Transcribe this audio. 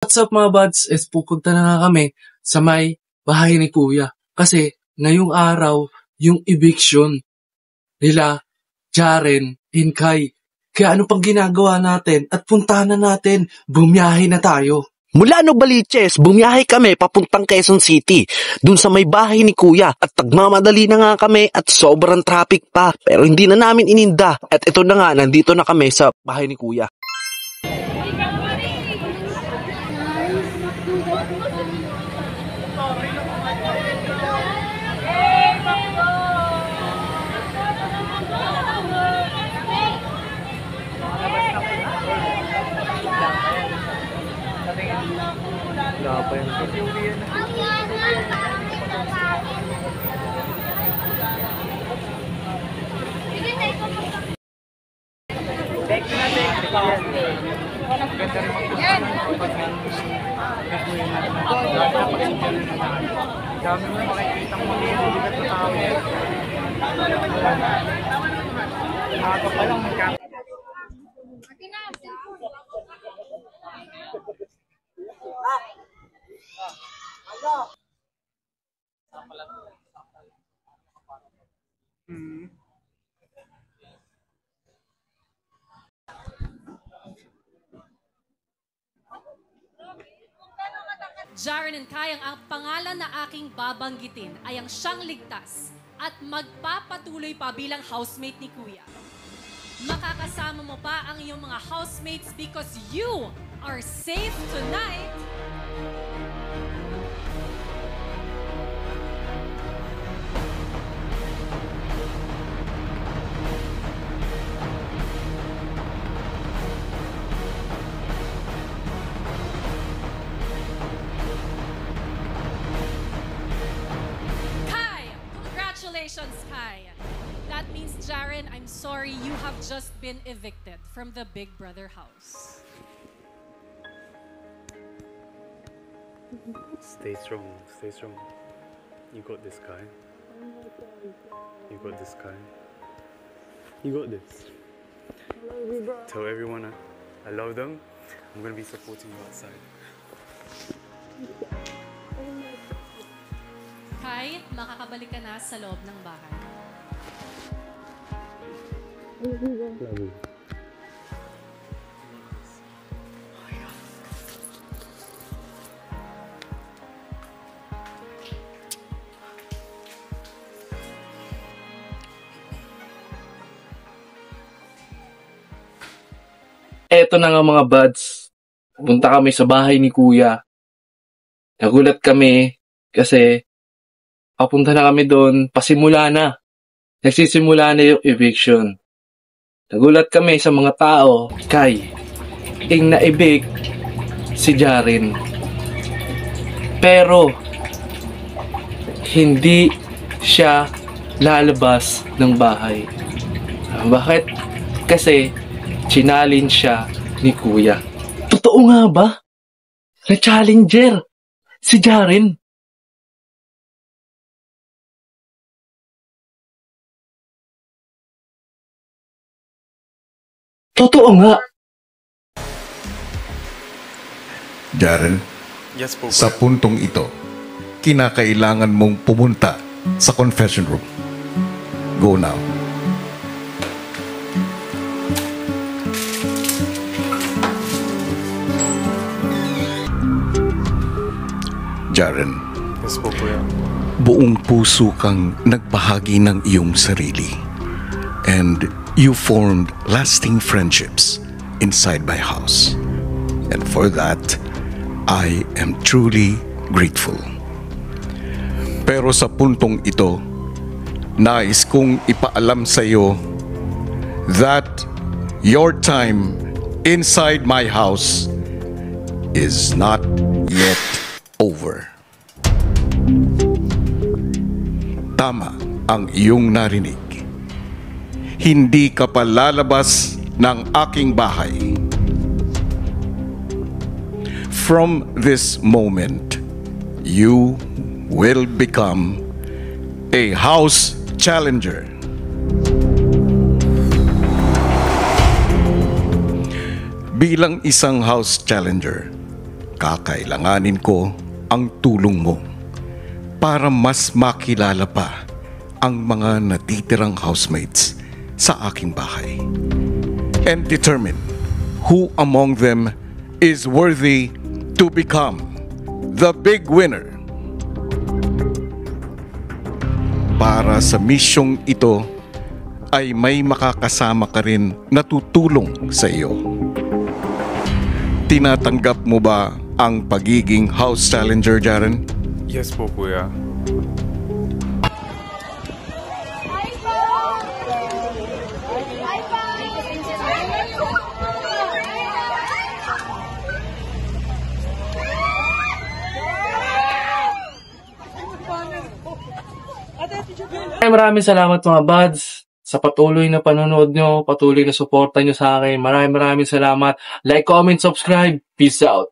What's up mga buds? Pupunta na nga kami sa may bahay ni Kuya. Kasi ngayong araw, yung eviction nila Jaren and Kai. Kaya ano pang ginagawa natin? At puntahan na natin, bumiyahe na tayo. Mula Novaliches, bumiyahe kami papuntang Quezon City, dun sa may bahay ni Kuya. At nagmamadali na nga kami at sobrang traffic pa. Pero hindi na namin ininda. At ito na nga, nandito na kami sa bahay ni Kuya. Dami mo makikita mo dito, hindi ka tao yan. Ako pa lang magkakaroon. Jaren and Kai, ang pangalan na aking babanggitin ay ang siyang ligtas at magpapatuloy pa bilang housemate ni Kuya. Makakasama mo pa ang iyong mga housemates because you are safe tonight. Congratulations, Kai. That means, Jaren, I'm sorry you have just been evicted from the Big Brother house. Stay strong, stay strong. You got this, Kai. You got this, Kai. You got this. Tell everyone I love them. I'm gonna be supporting you outside. Kai, makakabalik ka na sa loob ng bahay. Love you. Eto na nga mga buds. Punta kami sa bahay ni Kuya. Nagulat kami kasi papunta na kami doon, pasimula na. Nagsisimula na yung eviction. Nagulat kami sa mga tao, Kai, na-evict si Jaren. Pero, hindi siya lalabas ng bahay. Bakit? Kasi, challenge siya ni Kuya. Totoo nga ba? Na-challenger si Jaren. Totoo nga. Jaren, Yes po, sa Kuya. puntong ito, kinakailangan mong pumunta sa confession room. Go now. Jaren, Yes po, Kuya. buong puso kang nagbahagi ng iyong sarili. And you formed lasting friendships inside my house. And for that, I am truly grateful. Pero sa puntong ito, nais kong ipaalam sa iyo that your time inside my house is not yet over. Tama ang iyong narinig. Hindi ka pa lalabas ng aking bahay. From this moment, you will become a house challenger. Bilang isang house challenger, kakailanganin ko ang tulong mo para mas makilala pa ang mga natitirang housemates sa aking bahay and determine who among them is worthy to become the big winner. Para sa misyong ito ay may makakasama ka rin na tutulong sa iyo. Tinatanggap mo ba ang pagiging house challenger, Jaren? Yes po, kuya. Maraming salamat mga buds sa patuloy na panonood nyo, patuloy na suporta nyo sa akin. Maraming salamat. Like, comment, subscribe. Peace out.